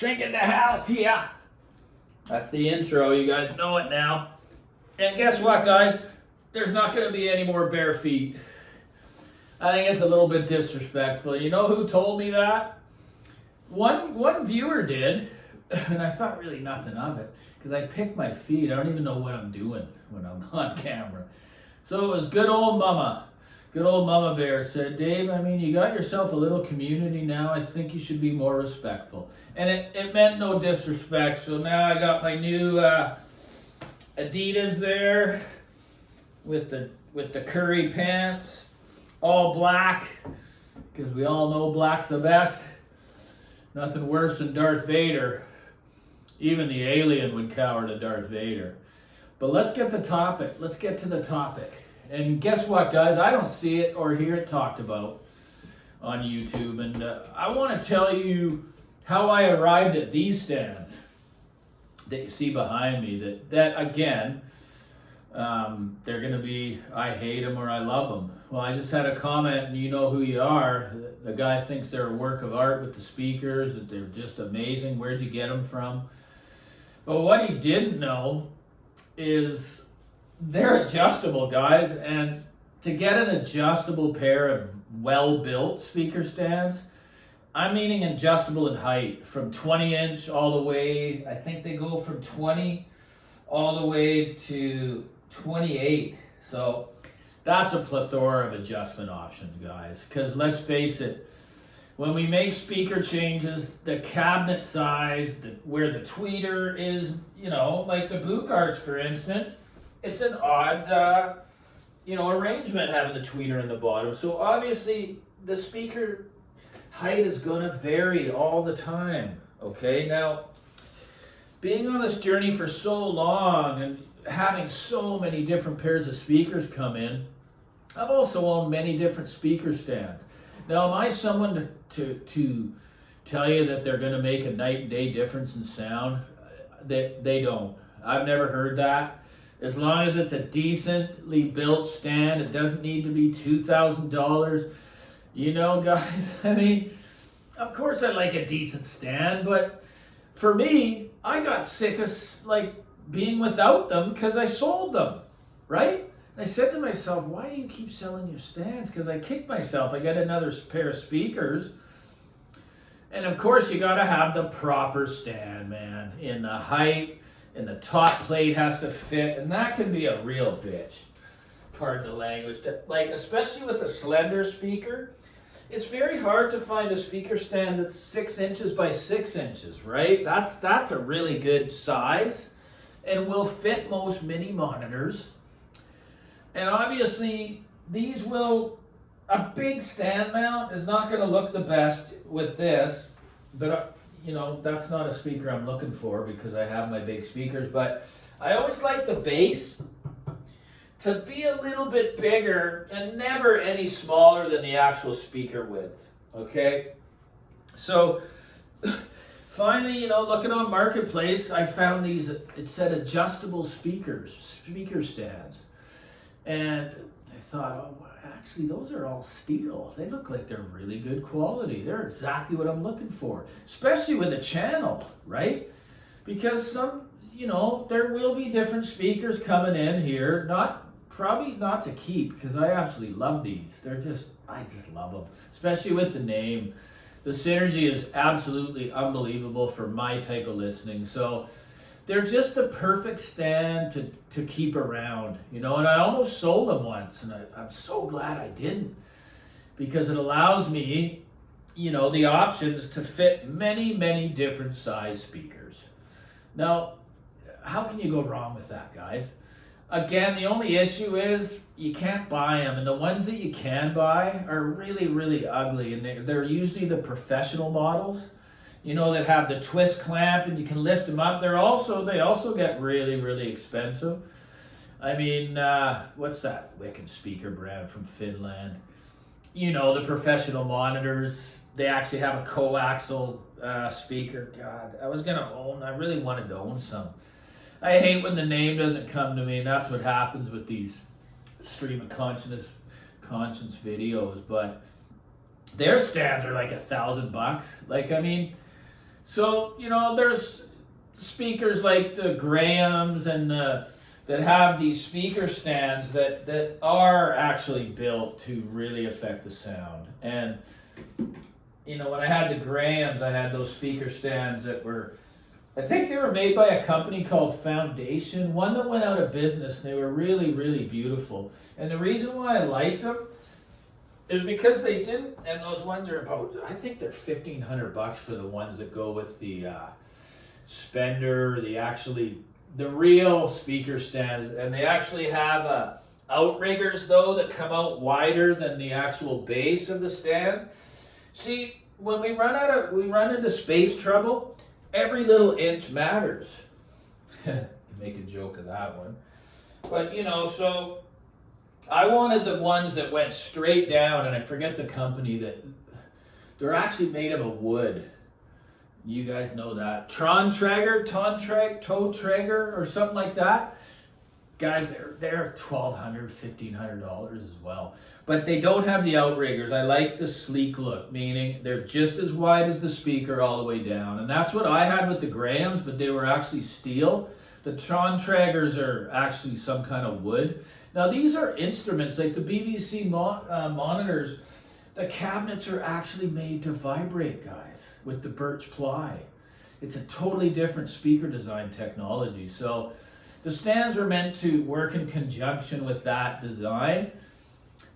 Shrinking the house, yeah. That's the intro, you guys know it now. And guess what, guys? There's not going to be any more bare feet. I think it's a little bit disrespectful. You know who told me that? One viewer did, and I thought really nothing of it, because I pick my feet. I don't even know what I'm doing when I'm on camera. So it was good old Mama Bear said, Dave, I mean, you got yourself a little community now. I think you should be more respectful. And it meant no disrespect. So now I got my new Adidas there with the curry pants, all black, because we all know black's the best. Nothing worse than Darth Vader. Even the alien would cower to Darth Vader. But let's get to the topic. And guess what, guys? I don't see it or hear it talked about on YouTube. And I want to tell you how I arrived at these stands that you see behind me. That again, they're going to be, I hate them or I love them. Well, I just had a comment, and you know who you are. The guy thinks they're a work of art with the speakers, that they're just amazing. Where'd you get them from? But what he didn't know is they're adjustable, guys, and to get an adjustable pair of well-built speaker stands, I'm meaning adjustable in height, from 20-inch all the way, I think they go from 20 all the way to 28. So that's a plethora of adjustment options, guys, because let's face it, when we make speaker changes, the cabinet size, where the tweeter is, you know, like the book arch, for instance, it's an odd, arrangement having the tweeter in the bottom. So obviously, the speaker height is going to vary all the time, okay? Now, being on this journey for so long and having so many different pairs of speakers come in, I've also owned many different speaker stands. Now, am I someone to tell you that they're going to make a night and day difference in sound? They don't. I've never heard that. As long as it's a decently built stand, it doesn't need to be $2,000. You know, guys, I mean, of course I like a decent stand, but for me, I got sick of being without them because I sold them, right? And I said to myself, why do you keep selling your stands? Because I kicked myself. I got another pair of speakers. And of course, you got to have the proper stand, man, in the height. And the top plate has to fit, and that can be a real bitch. Pardon the language. Like, especially with a slender speaker, it's very hard to find a speaker stand that's 6 inches by 6 inches, right? That's a really good size, and will fit most mini monitors. And obviously, a big stand mount is not going to look the best with this, but that's not a speaker I'm looking for because I have my big speakers, but I always like the bass to be a little bit bigger and never any smaller than the actual speaker width, okay? So finally, looking on Marketplace, I found these, it said adjustable speaker stands. And I thought, actually, those are all steel. They look like they're really good quality. They're exactly what I'm looking for, especially with a channel, right? Because there will be different speakers coming in here, probably not to keep, because I absolutely love these. I just love them, especially with the name. The synergy is absolutely unbelievable for my type of listening. So they're just the perfect stand to keep around, and I almost sold them once, and I'm so glad I didn't, because it allows me, the options to fit many, many different size speakers. Now, how can you go wrong with that, guys? Again, the only issue is you can't buy them, and the ones that you can buy are really, really ugly, and they're usually the professional models. That have the twist clamp and you can lift them up. They also get really, really expensive. I mean, what's that wicked speaker brand from Finland? The professional monitors, they actually have a coaxial speaker. God, I really wanted to own some. I hate when the name doesn't come to me, and that's what happens with these stream of conscience videos, but their stands are like $1,000. So, you know, there's speakers like the Grahams and that have these speaker stands that are actually built to really affect the sound. And, you know, when I had the Grahams, I had those speaker stands that were, I think they were made by a company called Foundation, one that went out of business, and they were really, really beautiful. And the reason why I liked them is because they didn't, and those ones are about, I think they're $1,500 for the ones that go with the Spender, the real speaker stands, and they actually have outriggers though that come out wider than the actual base of the stand. See, when we run into space trouble, every little inch matters. Make a joke of that one. But, you know, so I wanted the ones that went straight down, and I forget the company that they're actually made of a wood. You guys know that. Tonträger, or something like that. Guys, they're $1,200, $1,500 as well. But they don't have the outriggers. I like the sleek look, meaning they're just as wide as the speaker all the way down. And that's what I had with the Grahams, but they were actually steel. The Tonträgers are actually some kind of wood. Now these are instruments, like the BBC monitors. The cabinets are actually made to vibrate, guys, with the birch ply. It's a totally different speaker design technology. So the stands are meant to work in conjunction with that design.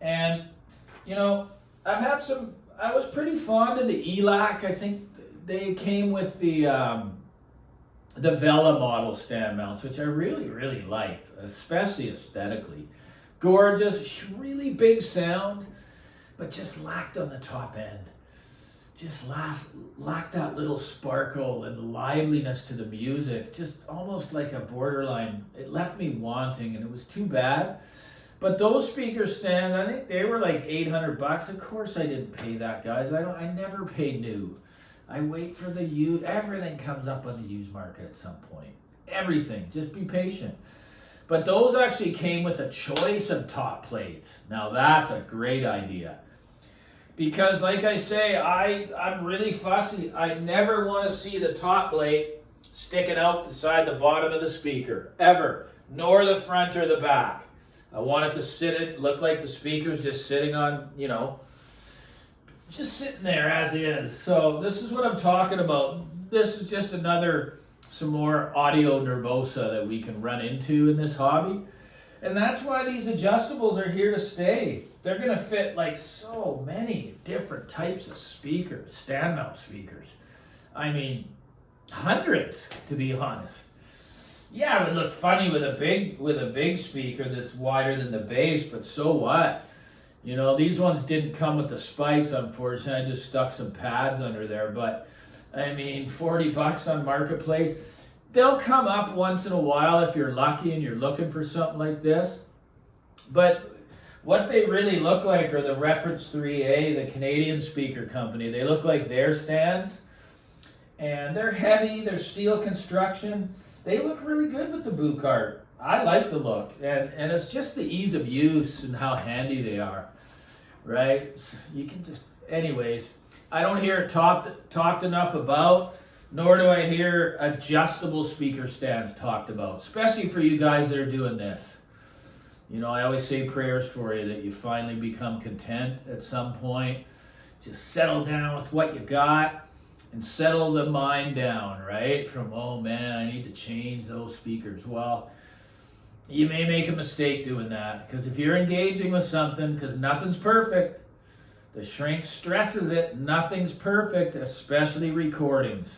And, you know, I was pretty fond of the ELAC. I think they came with the Vela model stand mounts, which I really, really liked, especially aesthetically. Gorgeous, really big sound, but just lacked on the top end. Just lacked that little sparkle and liveliness to the music, just almost like a borderline. It left me wanting, and it was too bad. But those speaker stands, I think they were like $800. Of course I didn't pay that, guys. I never pay new. I wait for the used. Everything comes up on the used market at some point. Everything. Just be patient. But those actually came with a choice of top plates. Now that's a great idea. Because like I say, I'm really fussy. I never want to see the top plate sticking out beside the bottom of the speaker, ever. Nor the front or the back. I want it to look like the speaker's just sitting on, you know, just sitting there as is. So this is what I'm talking about. This is just some more audio nervosa that we can run into in this hobby. And that's why these adjustables are here to stay. They're going to fit like so many different types of speakers, stand mount speakers. I mean, hundreds, to be honest. Yeah, it would look funny with a big speaker that's wider than the base, but so what? You know, these ones didn't come with the spikes, unfortunately. I just stuck some pads under there, but I mean, $40 on Marketplace. They'll come up once in a while if you're lucky and you're looking for something like this. But what they really look like are the Reference 3A, the Canadian speaker company. They look like their stands, and they're heavy, they're steel construction. They look really good with the boot cart. I like the look, and it's just the ease of use and how handy they are, right? You can just, anyways, I don't hear it talked enough about, nor do I hear adjustable speaker stands talked about, especially for you guys that are doing this. You know, I always say prayers for you that you finally become content at some point. Just settle down with what you got. And settle the mind down, right? From, oh man, I need to change those speakers. Well, you may make a mistake doing that, because if you're engaging with something, because nothing's perfect, the shrink stresses it, nothing's perfect, especially recordings.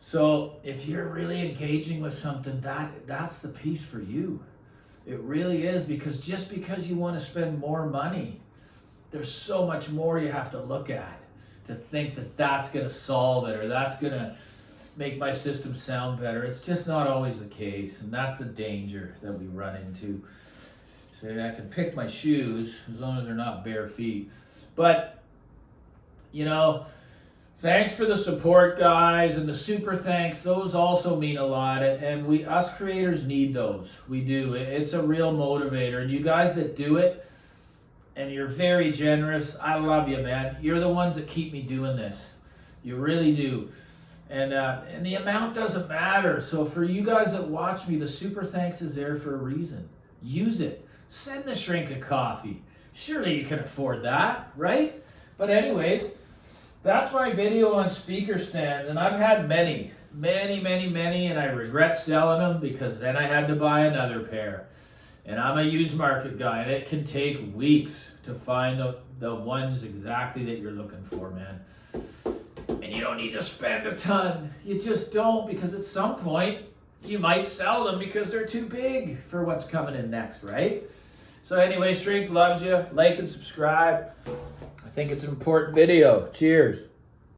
So if you're really engaging with something, that's the piece for you. It really is, because just because you want to spend more money, there's so much more you have to look at to think that that's going to solve it or that's going to make my system sound better. It's just not always the case, and that's the danger that we run into. So I can pick my shoes as long as they're not bare feet. But, you know, thanks for the support, guys, and the super thanks. Those also mean a lot, and us creators need those. We do. It's a real motivator, and you guys that do it, and you're very generous. I love you, man. You're the ones that keep me doing this. You really do. And the amount doesn't matter. So for you guys that watch me, the super thanks is there for a reason. Use it. Send the shrink a coffee. Surely you can afford that, right? But anyways, that's my video on speaker stands. And I've had many, and I regret selling them because then I had to buy another pair. And I'm a used market guy, and it can take weeks to find the ones exactly that you're looking for, man. And you don't need to spend a ton. You just don't, because at some point you might sell them because they're too big for what's coming in next, right? So anyway, Shrink loves you. Like and subscribe. I think it's an important video. Cheers.